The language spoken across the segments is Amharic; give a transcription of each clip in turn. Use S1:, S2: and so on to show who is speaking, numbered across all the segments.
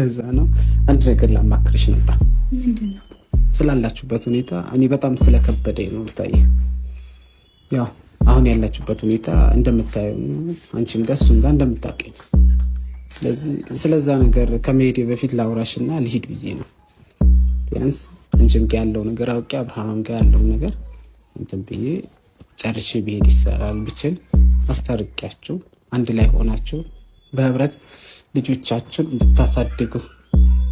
S1: እዛ ነው አንድ ነገር ላማክርሽ ነበር።
S2: ምንድነው?
S1: ስላላችሁበት ሁኔታ እኔ በጣም ስለከበደኝ ነው። ታየ ያው አሁን ያላችሁበት ሁኔታ እንደምታየው አንቺም ጋር እሱም ጋር እንደምታውቂው። ስለዚህ ስለዛ ነገር ከመሄዴ በፊት ላውራሽና ልሂድ ብዬ ነው። ቢያንስ አንቺም ጋር ያለው ነገር አውቄ አብርሃምም ጋር ያለው ነገር እንትን ብዬ ጨርሼ ብሄድ ይሰራል ብችል አስታርቂያችሁ አንድ ላይ ሆናችሁ በህብረት ልጆቻችሁን እንድታሳድጉ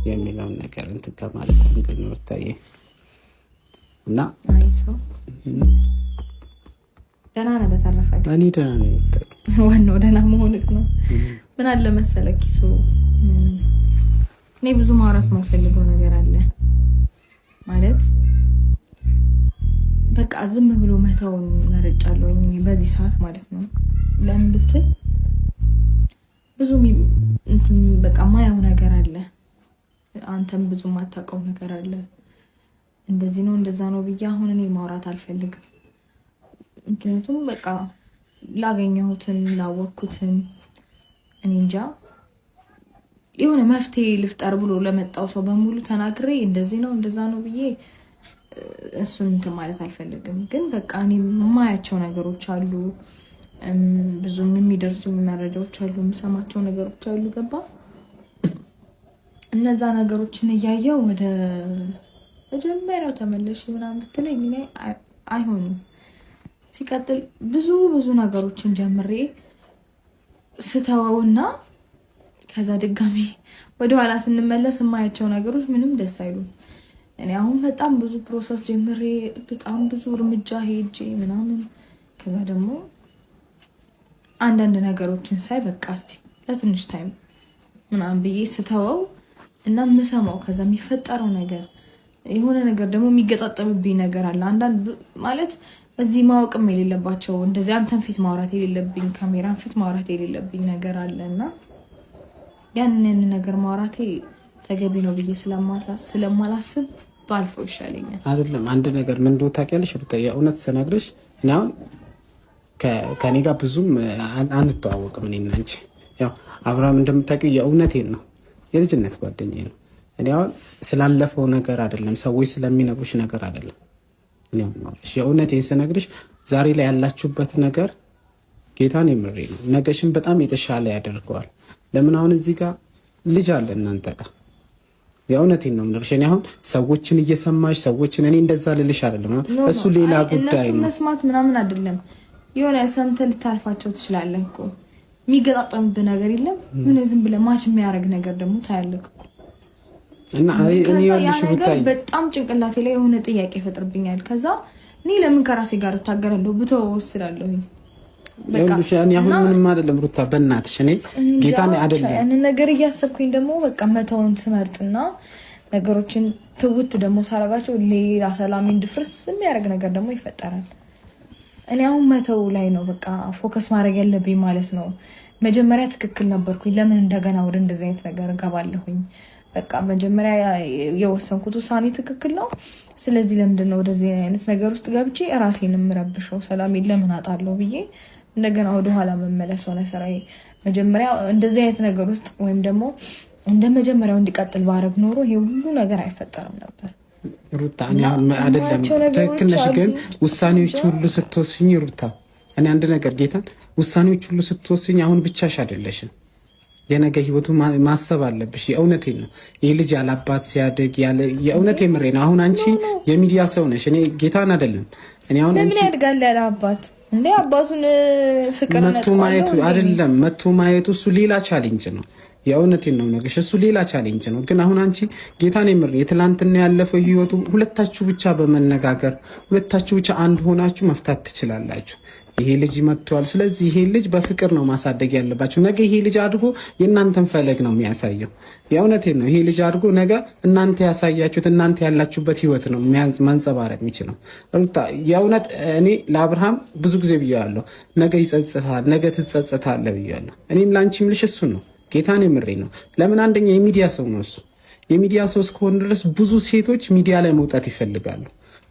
S1: የሚለውን ነገር እንትን ከማለት አንግል ነው ታየ እና
S2: አይሶ ደህና ነህ? በተረፈ
S1: እኔ ደህና ነኝ።
S2: ዋናው ደህና መሆንክ ነው። ምን አለ መሰለህ ኪሱ፣ እኔ ብዙ ማውራት የማልፈልገው ነገር አለ ማለት በቃ ዝም ብሎ መተውን መርጫለሁ በዚህ ሰዓት ማለት ነው። ለምን ብትል ብዙ እንትን በቃ ማየው ነገር አለ፣ አንተም ብዙ ማታውቀው ነገር አለ። እንደዚህ ነው እንደዛ ነው ብዬ አሁን እኔ ማውራት አልፈልግም። ምክንያቱም በቃ ላገኘሁትን ላወቅኩትን እኔ እንጃ የሆነ መፍትሄ ልፍጠር ብሎ ለመጣው ሰው በሙሉ ተናግሬ እንደዚህ ነው እንደዛ ነው ብዬ እሱን እንትን ማለት አልፈልግም። ግን በቃ እኔ የማያቸው ነገሮች አሉ፣ ብዙም የሚደርሱኝ መረጃዎች አሉ፣ የምሰማቸው ነገሮች አሉ። ገባ? እነዛ ነገሮችን እያየው ወደ መጀመሪያው ተመለሽ ምናምን ብትለኝ እኔ አይሆንም። ሲቀጥል ብዙ ነገሮችን ጀምሬ ስተወውና ከዛ ድጋሚ ወደኋላ ስንመለስ የማያቸው ነገሮች ምንም ደስ አይሉም። እኔ አሁን በጣም ብዙ ፕሮሰስ ጀምሬ በጣም ብዙ እርምጃ ሄጄ ምናምን ከዛ ደግሞ አንዳንድ ነገሮችን ሳይ በቃ እስቲ ለትንሽ ታይም ምናምን ብዬ ስተወው እና የምሰማው ከዛ የሚፈጠረው ነገር የሆነ ነገር ደግሞ የሚገጣጠምብኝ ነገር አለ። አንዳንድ ማለት እዚህ ማወቅም የሌለባቸው እንደዚህ አንተን ፊት ማውራት የሌለብኝ ካሜራን ፊት ማውራት የሌለብኝ ነገር አለ እና ያንን ነገር ማውራቴ ተገቢ ነው ብዬ ስለማላስብ ባልፈው ይሻለኛል።
S1: አይደለም አንድ ነገር ምን እንደው ታውቂያለሽ ብታይ የእውነት ስነግርሽ እኔ አሁን ከኔ ጋር ብዙም አንተዋወቅም። እኔ እና አንቺ ያው አብርሃም እንደምታውቂው የእውነቴን ነው የልጅነት ጓደኛዬ ነው። እኔ አሁን ስላለፈው ነገር አይደለም ሰዎች ስለሚነግሩሽ ነገር አይደለም። እኔ አሁን የእውነቴን ስነግርሽ ዛሬ ላይ ያላችሁበት ነገር ጌታን የምሬ ነው ነገሽን በጣም የተሻለ ያደርገዋል። ለምን አሁን እዚህ ጋር ልጅ አለ እናንተ ጋር የእውነቴን ነው የምልሽ። እኔ አሁን ሰዎችን እየሰማሽ ሰዎችን እኔ እንደዛ ልልሽ አይደለም፣ እሱ ሌላ ጉዳይ ነው።
S2: መስማት ምናምን አይደለም። የሆነ ሰምተህ ልታልፋቸው ትችላለህ እኮ የሚገጣጠምብህ ነገር የለም። ምን ዝም ብለህ ማች የሚያደርግ ነገር ደግሞ ታያለህ እኮ
S1: እና እኔ ያልሽ ብታይ
S2: በጣም ጭንቅላቴ ላይ የሆነ ጥያቄ ይፈጥርብኛል። ከዛ እኔ ለምን ከራሴ ጋር እታገላለሁ ብተው ወስላለሁ።
S1: በቃ እኔ አሁን ምንም አይደለም ሩታ፣ በእናትሽ እኔ ጌታን አይደለም
S2: እኔ ነገር እያሰብኩኝ ደግሞ በቃ መተውን ስመርጥና ነገሮችን ትውት ደግሞ ሳረጋቸው ሌላ ሰላም እንድፍርስ የሚያደርግ ነገር ደግሞ ይፈጠራል። እኔ አሁን መተው ላይ ነው በቃ ፎከስ ማድረግ ያለብኝ ማለት ነው። መጀመሪያ ትክክል ነበርኩኝ፣ ለምን እንደገና ወደ እንደዚህ አይነት ነገር ገባለሁኝ? በቃ መጀመሪያ የወሰንኩት ውሳኔ ትክክል ነው። ስለዚህ ለምንድን ነው ወደዚህ አይነት ነገር ውስጥ ገብቼ ራሴን የምረብሸው? ሰላሜን ለምን አጣለሁ ብዬ እንደገና ወደ ኋላ መመለስ ሆነ ስራዬ። መጀመሪያ እንደዚህ አይነት ነገር ውስጥ ወይም ደግሞ እንደ መጀመሪያው እንዲቀጥል ባረግ ኖሮ ይሄ ሁሉ ነገር አይፈጠርም ነበር።
S1: ሩታ እኔ አይደለም ትክክል ነሽ፣ ግን ውሳኔዎች ሁሉ ስትወስኝ ሩታ እኔ አንድ ነገር ጌታን ውሳኔዎች ሁሉ ስትወስኝ አሁን ብቻሽ አይደለሽም። የነገ ህይወቱ ማሰብ አለብሽ። የእውነቴን ነው። ይህ ልጅ ያለ አባት ሲያደግ ያለ የእውነቴ ምሬ ነው። አሁን አንቺ የሚዲያ ሰው ነሽ፣ እኔ ጌታን አይደለም። እኔ አሁን
S2: ምን ያድጋል ያለ አባት እንዴ? አባቱን ፍቅር
S1: መቶ ማየቱ አይደለም መቶ ማየቱ እሱ ሌላ ቻሌንጅ ነው። የእውነቴን ነው ነገሽ፣ እሱ ሌላ ቻሌንጅ ነው። ግን አሁን አንቺ ጌታን የምሬ የትላንትና ያለፈው ህይወቱ ሁለታችሁ ብቻ በመነጋገር ሁለታችሁ ብቻ አንድ ሆናችሁ መፍታት ትችላላችሁ። ይሄ ልጅ መጥቷል። ስለዚህ ይሄ ልጅ በፍቅር ነው ማሳደግ ያለባችሁ። ነገ ይሄ ልጅ አድጎ የእናንተን ፈለግ ነው የሚያሳየው። የእውነቴን ነው። ይሄ ልጅ አድጎ ነገ እናንተ ያሳያችሁት እናንተ ያላችሁበት ህይወት ነው ማንጸባረቅ የሚችለው። የእውነት እኔ ለአብርሃም ብዙ ጊዜ ብያለሁ፣ ነገ ይጸጽታል፣ ነገ ትጸጽታለህ ብያለሁ። እኔም ለአንቺ የምልሽ እሱ ነው። ጌታን የምሬ ነው። ለምን አንደኛ የሚዲያ ሰው ነው እሱ። የሚዲያ ሰው እስከሆነ ድረስ ብዙ ሴቶች ሚዲያ ላይ መውጣት ይፈልጋሉ።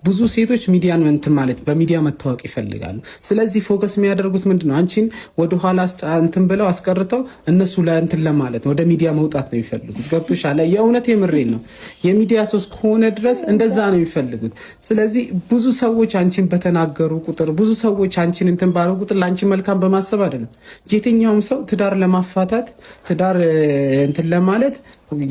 S1: ብዙ ሴቶች ሚዲያን እንትን ማለት በሚዲያ መታወቅ ይፈልጋሉ። ስለዚህ ፎከስ የሚያደርጉት ምንድነው? አንቺን ወደኋላ እንትን ብለው አስቀርተው እነሱ ለእንትን ለማለት ወደ ሚዲያ መውጣት ነው የሚፈልጉት። ገብቶሻል? የእውነት የምሬን ነው። የሚዲያ ሰው እስከሆነ ድረስ እንደዛ ነው የሚፈልጉት። ስለዚህ ብዙ ሰዎች አንቺን በተናገሩ ቁጥር፣ ብዙ ሰዎች አንቺን እንትን ባሉ ቁጥር ለአንቺ መልካም በማሰብ አይደለም። የትኛውም ሰው ትዳር ለማፋታት ትዳር እንትን ለማለት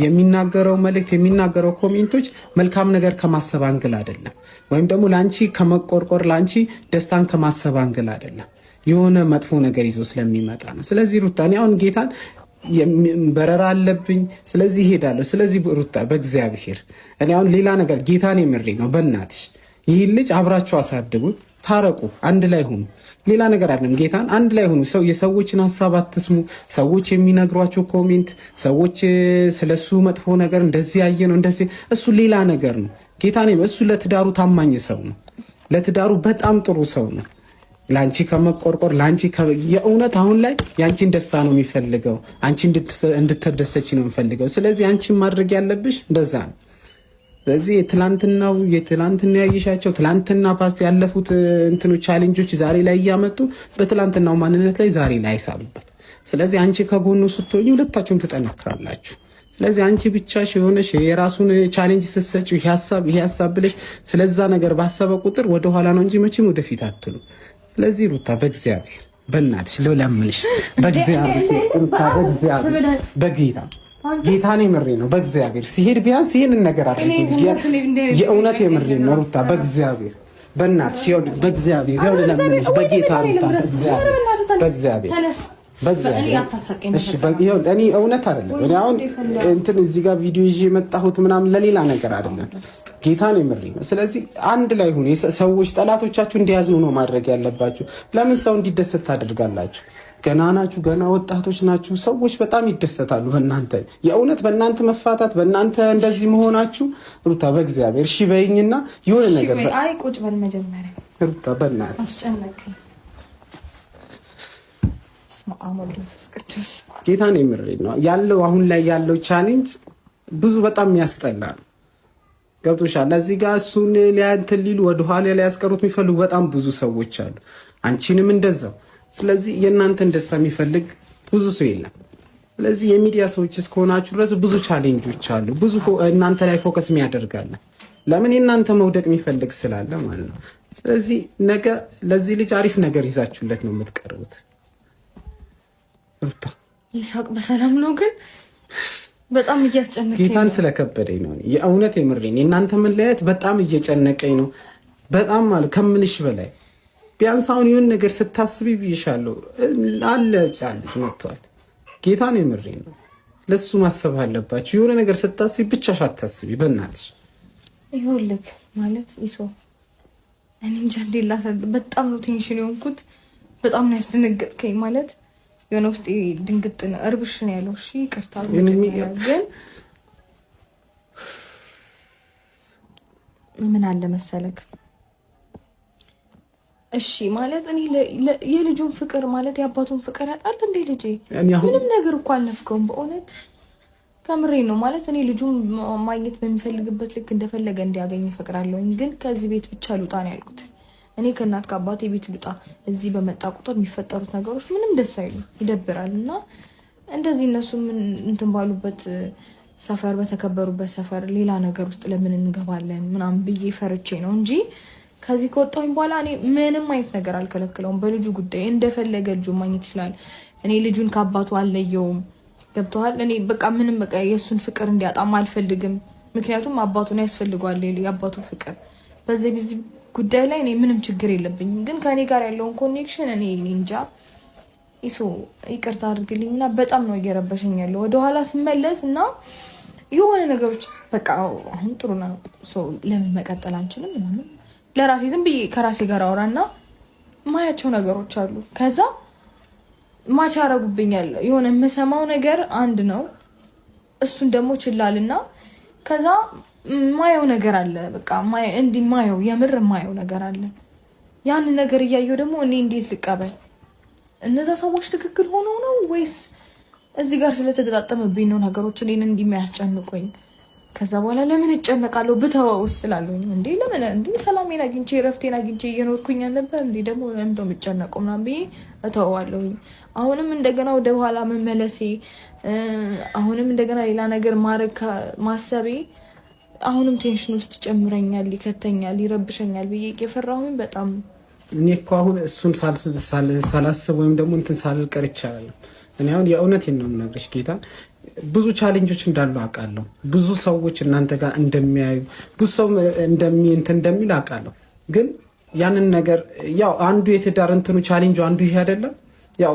S1: የሚናገረው መልእክት የሚናገረው ኮሜንቶች መልካም ነገር ከማሰብ አንግል አይደለም፣ ወይም ደግሞ ለአንቺ ከመቆርቆር ለአንቺ ደስታን ከማሰብ አንግል አይደለም። የሆነ መጥፎ ነገር ይዞ ስለሚመጣ ነው። ስለዚህ ሩታ እኔ አሁን ጌታን በረራ አለብኝ፣ ስለዚህ ይሄዳለሁ። ስለዚህ ሩታ በእግዚአብሔር እኔ አሁን ሌላ ነገር ጌታን የምሬ ነው። በእናትሽ ይህን ልጅ አብራችሁ አሳድጉት፣ ታረቁ፣ አንድ ላይ ሁኑ። ሌላ ነገር አይደለም። ጌታን አንድ ላይ ሁኑ። የሰዎችን ሀሳብ አትስሙ። ሰዎች የሚነግሯቸው ኮሜንት፣ ሰዎች ስለሱ መጥፎ ነገር እንደዚህ ያየ ነው እንደዚህ፣ እሱ ሌላ ነገር ነው። ጌታን እሱ ለትዳሩ ታማኝ ሰው ነው። ለትዳሩ በጣም ጥሩ ሰው ነው። ለአንቺ ከመቆርቆር ለአንቺ የእውነት አሁን ላይ የአንቺን ደስታ ነው የሚፈልገው። አንቺ እንድትደሰች ነው የሚፈልገው። ስለዚህ አንቺ ማድረግ ያለብሽ እንደዛ ነው። ስለዚህ የትላንትና ያየሻቸው ትላንትና ፓስት ያለፉት እንትኖች ቻሌንጆች ዛሬ ላይ እያመጡ በትላንትናው ማንነት ላይ ዛሬ ላይ አይሳሉበት። ስለዚህ አንቺ ከጎኑ ስትሆኚ ሁለታችሁም ትጠነክራላችሁ። ስለዚህ አንቺ ብቻሽ የሆነሽ የራሱን ቻሌንጅ ስትሰጪው ይሄ ሀሳብ ብለሽ ስለዛ ነገር ባሰበ ቁጥር ወደኋላ ነው እንጂ መቼም ወደፊት አትሉ። ስለዚህ ሩታ በእግዚአብሔር በእናትሽ ልለምንሽ፣ በእግዚአብሔር በጌታ ጌታን የምሬ ነው። በእግዚአብሔር ሲሄድ ቢያንስ ይሄንን ነገር አድርጊ። የእውነት የምሬ ነው ሩታ በእግዚአብሔር በእናትሽ በእግዚአብሔር ያው ለምንሽ በጌታ ሩታ በእግዚአብሔር እኔ እውነት አይደለም። እኔ አሁን እንትን እዚህ ጋር ቪዲዮ ይዤ የመጣሁት ምናምን ለሌላ ነገር አይደለም። ጌታን የምሬ ነው። ስለዚህ አንድ ላይ ሁኑ። ሰዎች ጠላቶቻችሁ እንዲያዙ ነው ማድረግ ያለባችሁ። ለምን ሰው እንዲደሰት ታደርጋላችሁ? ገና ናችሁ፣ ገና ወጣቶች ናችሁ። ሰዎች በጣም ይደሰታሉ በእናንተ የእውነት በእናንተ መፋታት በእናንተ እንደዚህ መሆናችሁ። ሩታ በእግዚአብሔር እሺ በይኝና የሆነ ነገር
S2: አይ ቁጭ በል መጀመሪያ
S1: ሩታ በእናትህ
S2: አስጨነቀኝ።
S1: ጌታን የምሬ ነው ያለው። አሁን ላይ ያለው ቻሌንጅ ብዙ በጣም ያስጠላ ነው። ገብቶሻል? እዚህ ጋር እሱን ሊያንትን ሊሉ ወደኋላ ሊያስቀሩት የሚፈልጉ በጣም ብዙ ሰዎች አሉ። አንቺንም እንደዛው። ስለዚህ የእናንተን ደስታ የሚፈልግ ብዙ ሰው የለም። ስለዚህ የሚዲያ ሰዎች እስከሆናችሁ ድረስ ብዙ ቻሌንጆች አሉ። ብዙ እናንተ ላይ ፎከስ የሚያደርጋለ ለምን የእናንተ መውደቅ የሚፈልግ ስላለ ማለት ነው። ስለዚህ ነገ ለዚህ ልጅ አሪፍ ነገር ይዛችሁለት ነው የምትቀርቡት። ሩታ
S2: ይሳቅ በሰላም ነው፣ ግን በጣም እያስጨነቀኝ
S1: ጌታን ስለከበደኝ ነው። የእውነት የምሬን የእናንተ መለያየት በጣም እየጨነቀኝ ነው። በጣም ማለት ከምንሽ በላይ ቢያንስ አሁን ይሁን ነገር ስታስቢ ብይሻለሁ አለ ጫልጅ መጥቷል። ጌታን የምሬን ነው። ለሱ ማሰብ አለባችሁ። የሆነ ነገር ስታስቢ ብቻሽ አታስቢ በእናትሽ።
S2: ይኸውልህ ማለት ይሶ እኔ እንጃ እንዴት ላስረዳ። በጣም ነው ቴንሽን የሆንኩት። በጣም ነው ያስደነገጥከኝ። ማለት የሆነ ውስጥ ድንግጥ ነው እርብሽ ነው ያለው። እሺ ይቅርታ ግን ምን አለ መሰለክ፣ እሺ ማለት እኔ የልጁን ፍቅር ማለት የአባቱን ፍቅር ያጣል እንዴ ልጄ? ምንም ነገር እኮ አልነፍከውም በእውነት ከምሬ ነው። ማለት እኔ ልጁን ማግኘት በሚፈልግበት ልክ እንደፈለገ እንዲያገኝ እፈቅዳለሁኝ፣ ግን ከዚህ ቤት ብቻ ልውጣ ነው ያልኩት። እኔ ከእናት ከአባቴ ቤት ልውጣ። እዚህ በመጣ ቁጥር የሚፈጠሩት ነገሮች ምንም ደስ አይሉ፣ ይደብራል። እና እንደዚህ እነሱ ምን እንትን ባሉበት ሰፈር በተከበሩበት ሰፈር ሌላ ነገር ውስጥ ለምን እንገባለን ምናምን ብዬ ፈርቼ ነው እንጂ ከዚህ ከወጣሁኝ በኋላ እኔ ምንም አይነት ነገር አልከለክለውም። በልጁ ጉዳይ እንደፈለገ ልጁ ማግኘት ይችላል። እኔ ልጁን ከአባቱ አልለየውም። ገብቶሃል? እኔ በቃ ምንም በቃ የእሱን ፍቅር እንዲያጣም አልፈልግም። ምክንያቱም አባቱን ያስፈልገዋል የአባቱ ፍቅር። በዚህ ጉዳይ ላይ እኔ ምንም ችግር የለብኝም። ግን ከእኔ ጋር ያለውን ኮኔክሽን እኔ እንጃ። ይሶ ይቅርታ አድርግልኝ እና በጣም ነው እየረበሸኝ ያለው። ወደኋላ ስመለስ እና የሆነ ነገሮች በቃ አሁን ጥሩ ነው ለምን መቀጠል አንችልም ምናምን ለራሴ ዝም ብዬ ከራሴ ጋር አወራና ማያቸው ነገሮች አሉ። ከዛ ማች ያረጉብኛል። የሆነ የምሰማው ነገር አንድ ነው፣ እሱን ደግሞ ችላልና ከዛ ማየው ነገር አለ። በቃ እንዲህ ማየው የምር ማየው ነገር አለ። ያን ነገር እያየው ደግሞ እኔ እንዴት ልቀበል? እነዛ ሰዎች ትክክል ሆነው ነው ወይስ እዚህ ጋር ስለተገጣጠመብኝ ነው ነገሮች እኔን እንዲህ የሚያስጨንቁኝ? ከዛ በኋላ ለምን እጨነቃለሁ ብተወውስ ስላለኝ እንዴ ለምን እንዴ ሰላሜን አግኝቼ ረፍቴን አግኝቼ እየኖርኩኝ ነበር እንዴ ደግሞ ለምን እንደምጨነቀው ምናምን ብዬ እተወዋለሁኝ። አሁንም እንደገና ወደ ኋላ መመለሴ አሁንም እንደገና ሌላ ነገር ማድረግ ማሰቤ አሁንም ቴንሽን ውስጥ ጨምረኛል፣ ይከተኛል፣ ይረብሸኛል ብዬ እየፈራሁኝ በጣም
S1: እኔ እኮ አሁን እሱን ሳላስብ ወይም ደግሞ እንትን ሳልቀር ይቻላል። እኔ አሁን የእውነቴን ነው የምነግርሽ ጌታ ብዙ ቻሌንጆች እንዳሉ አውቃለሁ። ብዙ ሰዎች እናንተ ጋር እንደሚያዩ ብዙ ሰው እንደሚል አውቃለሁ። ግን ያንን ነገር ያው አንዱ የትዳር እንትኑ ቻሌንጁ አንዱ ይሄ አይደለም። ያው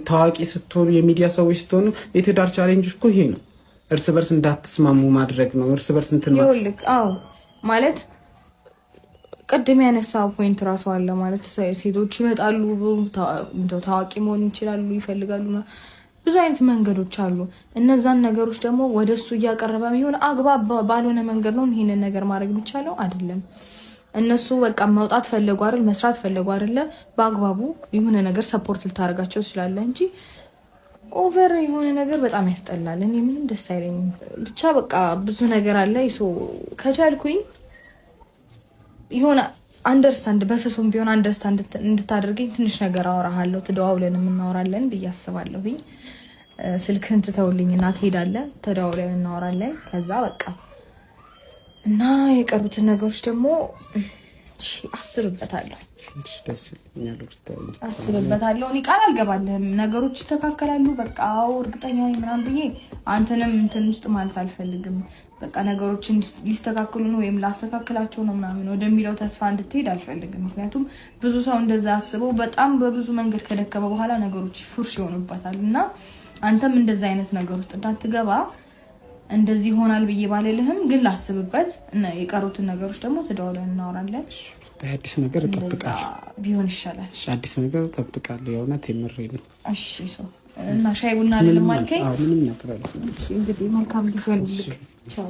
S1: ታዋቂ ስትሆኑ የሚዲያ ሰዎች ስትሆኑ የትዳር ቻሌንጆች እኮ ይሄ ነው። እርስ በርስ እንዳትስማሙ ማድረግ ነው። እርስ በርስ እንትን
S2: ማለት ቅድም ያነሳው ፖይንት ራሱ አለ ማለት ሴቶች ይመጣሉ፣ ታዋቂ መሆን ይችላሉ፣ ይፈልጋሉ። ብዙ አይነት መንገዶች አሉ። እነዛን ነገሮች ደግሞ ወደሱ እያቀረበ የሚሆን አግባብ ባልሆነ መንገድ ነው ይሄንን ነገር ማድረግ የሚቻለው አይደለም። እነሱ በቃ መውጣት ፈለጉ አይደል፣ መስራት ፈለጉ አይደለ፣ በአግባቡ የሆነ ነገር ሰፖርት ልታደርጋቸው ስላለ እንጂ ኦቨር የሆነ ነገር በጣም ያስጠላል። እኔ ምንም ደስ አይለኝም። ብቻ በቃ ብዙ ነገር አለ። ከቻልኩኝ የሆነ አንደርስታንድ በሰሶም ቢሆን አንደርስታንድ እንድታደርገኝ ትንሽ ነገር አወራሃለሁ፣ ተደዋውለን እናወራለን ብዬ አስባለሁኝ። ስልክህን ትተውልኝና ትሄዳለህ፣ ተደዋውለን እናወራለን። ከዛ በቃ እና የቀሩትን ነገሮች ደግሞ አስብበታለሁ። እኔ ቃል አልገባልህም፣ ነገሮች ይስተካከላሉ በቃ እርግጠኛ ነኝ ምናምን ብዬ አንተንም እንትን ውስጥ ማለት አልፈልግም። በቃ ነገሮችን ሊስተካከሉ ነው ወይም ላስተካክላቸው ነው ምናምን ወደሚለው ተስፋ እንድትሄድ አልፈልግም። ምክንያቱም ብዙ ሰው እንደዛ አስበው በጣም በብዙ መንገድ ከደከመ በኋላ ነገሮች ፉርሽ ይሆኑበታል። እና አንተም እንደዛ አይነት ነገር ውስጥ እንዳትገባ እንደዚህ ይሆናል ብዬ ባልልህም፣ ግን ላስብበት እና የቀሩትን ነገሮች ደግሞ ተደዋውለን እናወራለን።
S1: አዲስ ነገር እጠብቃለሁ
S2: ቢሆን ይሻላል።
S1: አዲስ ነገር እጠብቃለሁ። የእውነት የምሬን ነው።
S2: እሺ እና ሻይ ቡና ልልም አልከኝ?
S1: ምንም ነገር አለ።
S2: እንግዲህ መልካም ጊዜ ልልክ። ቻው።